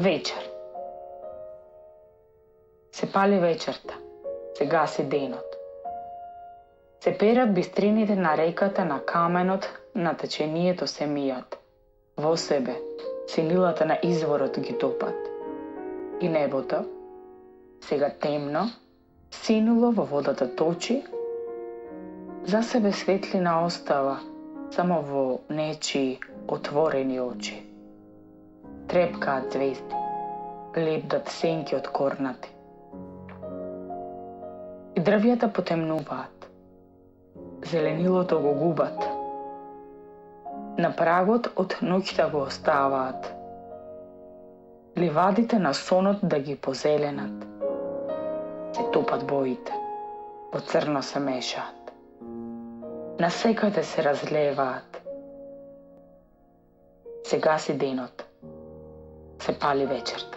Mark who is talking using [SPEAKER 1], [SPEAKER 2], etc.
[SPEAKER 1] Вечер. Се пали вечерта, се гаси денот. Се перат бистрините на реката, на каменот, на течението се мијат. Во себе, силилата на изворот ги топат. И небото, сега темно, синуло во водата точи, за себе светлина остава само во нечии отворени очи. Трепкаат звезди, лепдат сенки од корнати. И дрвјата потемнуваат, зеленилото го губат. На прагот од ноќта го оставаат. Ливадите на сонот да ги позеленат. Се топат боите, во црно се мешаат. Насекаде се разлеваат. Се гаси денот, се пали вечерта.